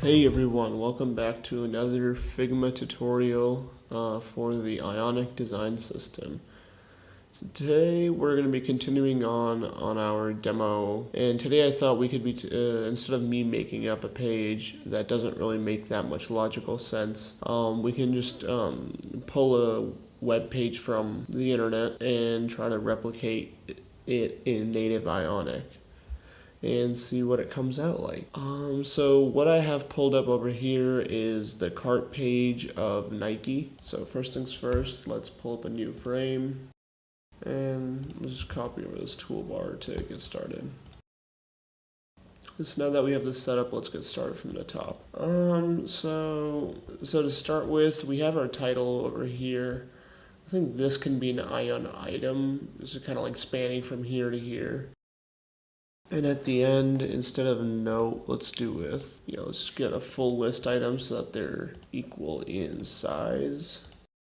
Hey everyone, welcome back to another Figma tutorial for the Ionic design system. So today we're going to be continuing on our demo, and today I thought we could be, instead of me making up a page that doesn't really make that much logical sense, we can just pull a web page from the internet and try to replicate it in native Ionic and see what it comes out like. So what I have pulled up over here is the cart page of Nike. So first things first, let's pull up a new frame and let's just copy over this toolbar to get started. So now that we have this set up, let's get started from the top. So to start with, we have our title over here. I think this can be an ion item. This is kind of like spanning from here to here. And at the end, instead of a note, let's do with, let's get a full list item so that they're equal in size.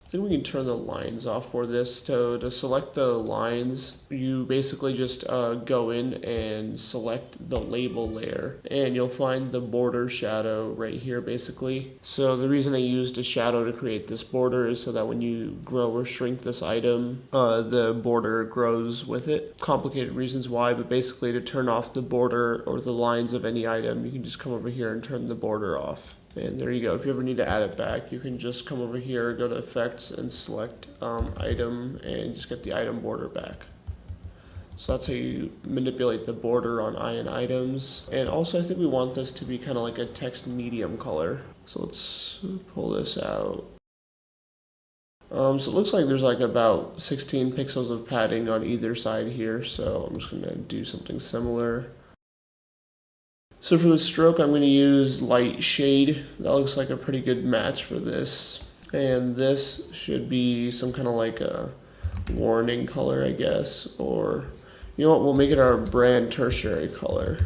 I think we can turn the lines off for this. To select the lines, you basically just go in and select the label layer, and you'll find the border shadow right here basically. So the reason I used a shadow to create this border is so that when you grow or shrink this item, the border grows with it. Complicated reasons why, but basically to turn off the border or the lines of any item, you can just come over here and turn the border off. And there you go. If you ever need to add it back, you can just come over here, go to effects and select item and just get the item border back. So that's how you manipulate the border on ion items. And also I think we want this to be kind of like a text medium color. So let's pull this out. So it looks like there's like about 16 pixels of padding on either side here. So I'm just going to do something similar. So for the stroke, I'm going to use light shade. That looks like a pretty good match for this. And this should be some kind of like a warning color, I guess. Or, you know what, we'll make it our brand tertiary color.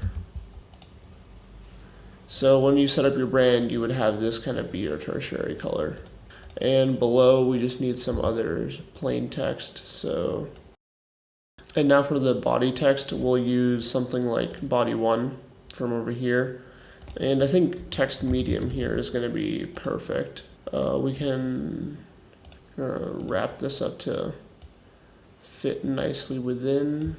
So when you set up your brand, you would have this kind of be your tertiary color. And below, we just need some other plain text. So, and now for the body text, we'll use something like body 1. From over here, and I think text medium here is going to be perfect. We can wrap this up to fit nicely within.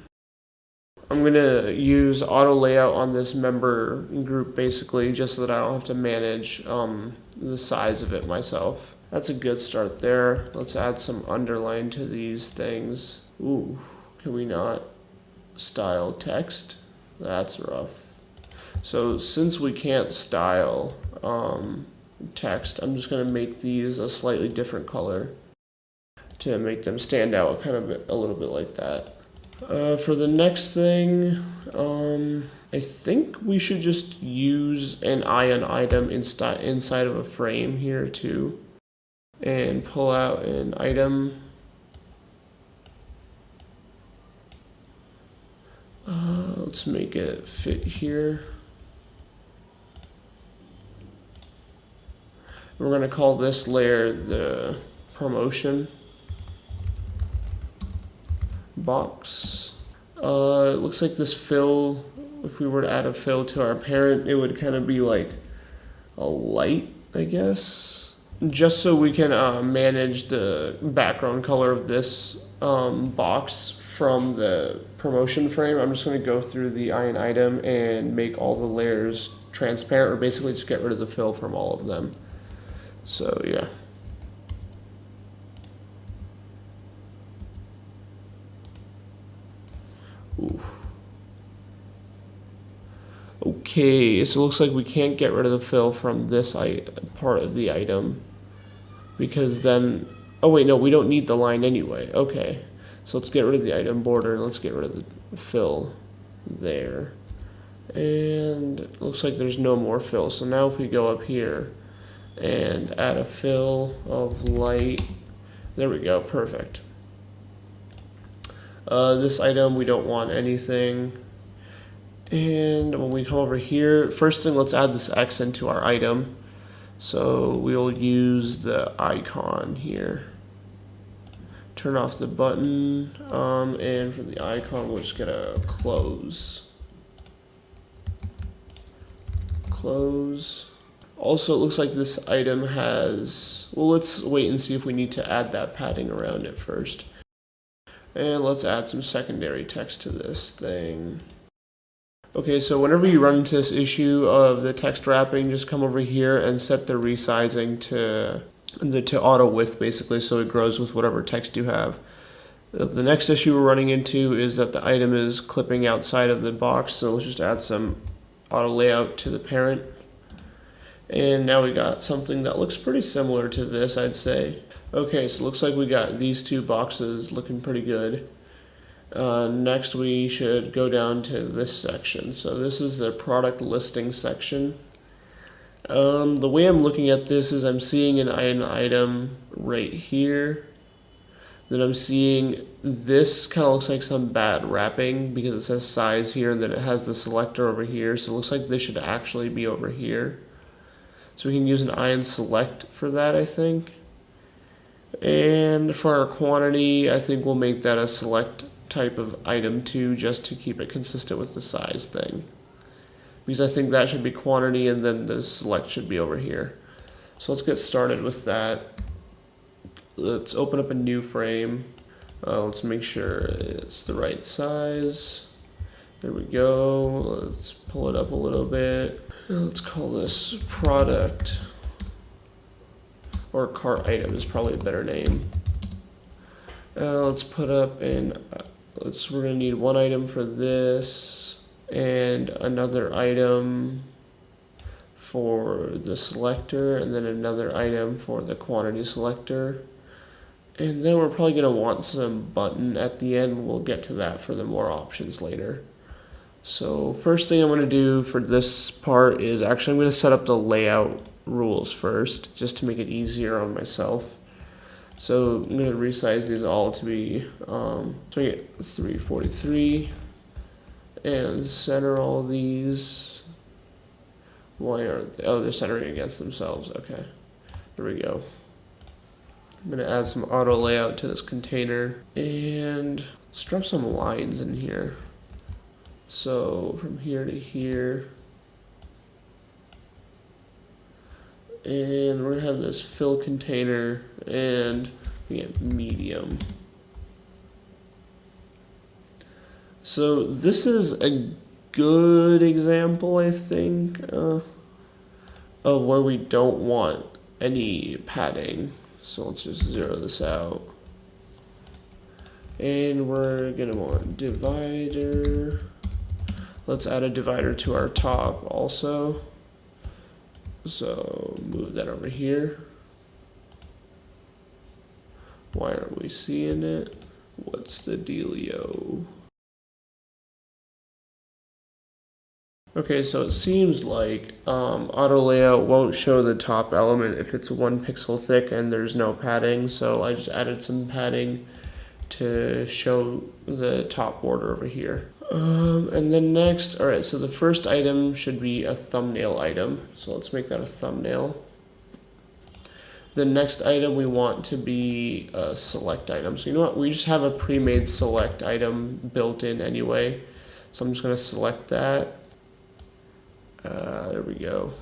I'm going to use auto layout on this member group basically just so that I don't have to manage the size of it myself. That's a good start there. Let's add some underline to these things. Ooh, can we not style text? That's rough. So since we can't style text, I'm just going to make these a slightly different color to make them stand out kind of a little bit like that. For the next thing, I think we should just use an ion item inside of a frame here too, and pull out an item. Let's make it fit here. We're going to call this layer the promotion box. It looks like this fill, if we were to add a fill to our parent, it would kind of be like a light, I guess. Just so we can manage the background color of this box from the promotion frame, I'm just going to go through the ion item and make all the layers transparent, or basically just get rid of the fill from all of them. So yeah. Ooh. Okay, so it looks like we can't get rid of the fill from this part of the item, because then, oh wait, no, we don't need the line anyway. Okay, so let's get rid of the item border and let's get rid of the fill there. And it looks like there's no more fill. So now if we go up here and add a fill of light, there we go, perfect. This item, we don't want anything. And when we come over here, first thing, let's add this X into our item. So we'll use the icon here. Turn off the button, and for the icon, we'll just get a close. close. Also, it looks like this item has, well, let's wait and see if we need to add that padding around it first. And let's add some secondary text to this thing. Okay, so whenever you run into this issue of the text wrapping, just come over here and set the resizing to auto width, basically, so it grows with whatever text you have. The next issue we're running into is that the item is clipping outside of the box, so let's just add some auto layout to the parent. And now we got something that looks pretty similar to this, I'd say. Okay, so it looks like we got these two boxes looking pretty good. Next we should go down to this section. So this is the product listing section. The way I'm looking at this is I'm seeing an item right here. Then I'm seeing this kind of looks like some bad wrapping because it says size here and then it has the selector over here. So it looks like this should actually be over here. So we can use an ion select for that, I think. And for our quantity, I think we'll make that a select type of item too, just to keep it consistent with the size thing. Because I think that should be quantity and then the select should be over here. So let's get started with that. Let's open up a new frame. Let's make sure it's the right size. There we go. Let's pull it up a little bit. Let's call this product, or cart item is probably a better name. Let's put up in, we're gonna need one item for this and another item for the selector and then another item for the quantity selector. And then we're probably gonna want some button at the end. We'll get to that for the more options later. So first thing I'm going to do for this part is actually I'm going to set up the layout rules first, just to make it easier on myself. So I'm going to resize these all to be 343 and center all these. Why aren't they? Oh, they're centering against themselves. Okay, there we go. I'm going to add some auto layout to this container and let's drop some lines in here. So from here to here, and we're gonna have this fill container and we get medium. So this is a good example, I think, of where we don't want any padding. So let's just zero this out. And we're gonna want divider. Let's add a divider to our top also. So move that over here. Why aren't we seeing it? What's the dealio? Okay, so it seems like auto layout won't show the top element if it's 1 pixel thick and there's no padding. So I just added some padding to show the top border over here. And then next, alright, so the first item should be a thumbnail item. So let's make that a thumbnail. The next item we want to be a select item. So you know what, we just have a pre-made select item built in anyway. So I'm just going to select that. There we go.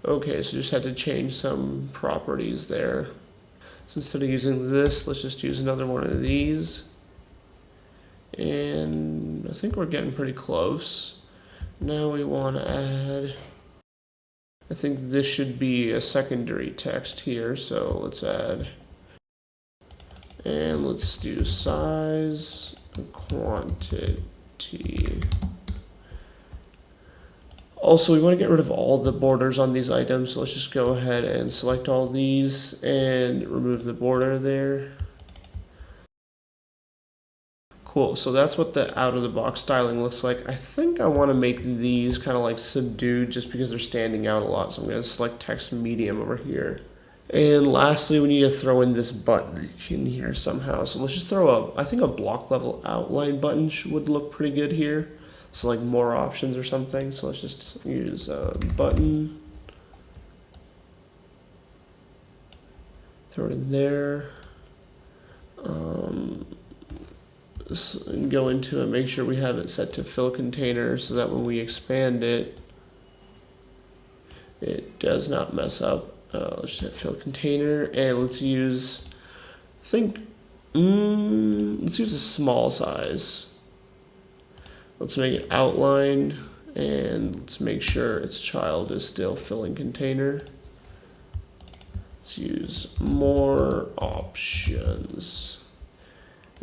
Okay, so just had to change some properties there. So instead of using this, let's just use another one of these. And I think we're getting pretty close. Now we want to add, I think this should be a secondary text here, so let's add, and let's do size, quantity. Also, we want to get rid of all the borders on these items, so let's just go ahead and select all these and remove the border there. Cool, so that's what the out-of-the-box styling looks like. I think I want to make these kind of like subdued just because they're standing out a lot, so I'm going to select text medium over here. And lastly, we need to throw in this button in here somehow. So let's just throw I think a block level outline button would look pretty good here. So like more options or something. So let's just use a button. Throw it in there. And go into it, make sure we have it set to fill container so that when we expand it, it does not mess up. Let's just hit fill container, and let's use, let's use a small size. Let's make it outline, and let's make sure its child is still filling container. Let's use more options.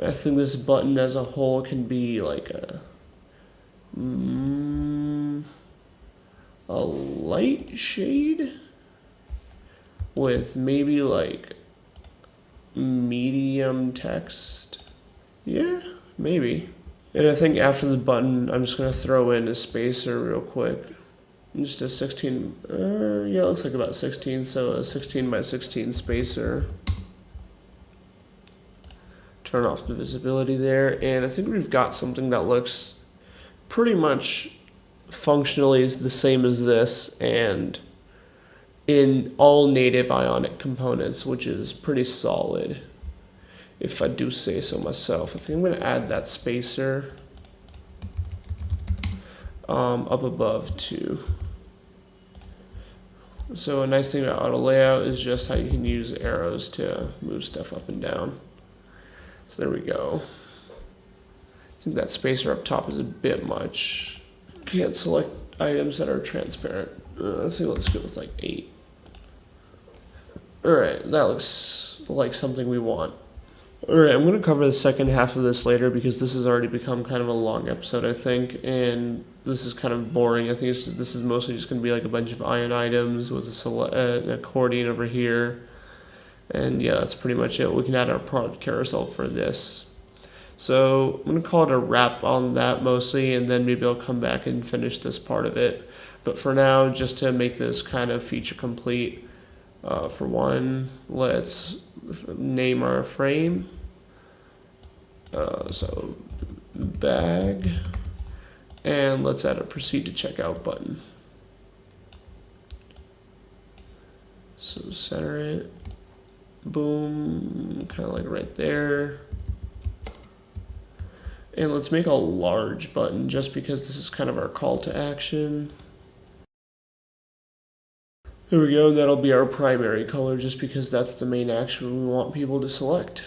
I think this button as a whole can be like a light shade with maybe like medium text. Yeah, maybe. And I think after the button, I'm just gonna throw in a spacer real quick. Just a 16, yeah, it looks like about 16, so a 16 by 16 spacer. Turn off the visibility there, and I think we've got something that looks pretty much functionally the same as this, and in all native Ionic components, which is pretty solid, if I do say so myself. I think I'm going to add that spacer up above too. So a nice thing about auto layout is just how you can use arrows to move stuff up and down. So there we go. I think that spacer up top is a bit much. Can't select items that are transparent. I think let's go with like 8. Alright, that looks like something we want. Alright, I'm going to cover the second half of this later because this has already become kind of a long episode, I think, and this is kind of boring. I think this is mostly just going to be like a bunch of ion items with an accordion over here. And yeah, that's pretty much it. We can add our product carousel for this. So I'm going to call it a wrap on that mostly, and then maybe I'll come back and finish this part of it. But for now, just to make this kind of feature complete, for one, let's name our frame. So bag, and let's add a proceed to checkout button. So center it, boom, kind of like right there. And let's make a large button just because this is kind of our call to action. There we go, that'll be our primary color just because that's the main action we want people to select.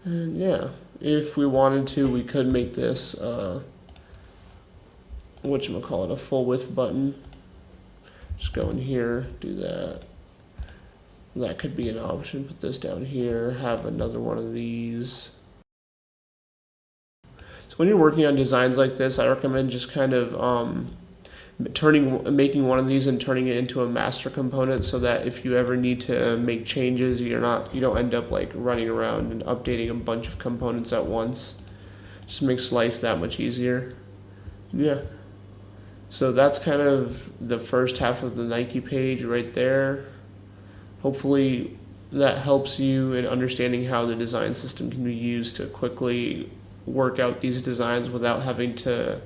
And yeah, if we wanted to, we could make this, whatchamacallit, a full width button. Just go in here, do that. That could be an option. Put this down here, have another one of these. So when you're working on designs like this, I recommend just kind of making one of these and turning it into a master component so that if you ever need to make changes, you don't end up like running around and updating a bunch of components at once. Just makes life that much easier. Yeah. So that's kind of the first half of the Nike page right there. Hopefully that helps you in understanding how the design system can be used to quickly work out these designs without having to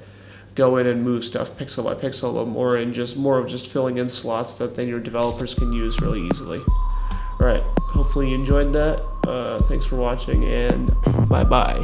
go in and move stuff pixel by pixel a little more, and just more of just filling in slots that then your developers can use really easily. Alright, hopefully you enjoyed that. Thanks for watching, and bye-bye.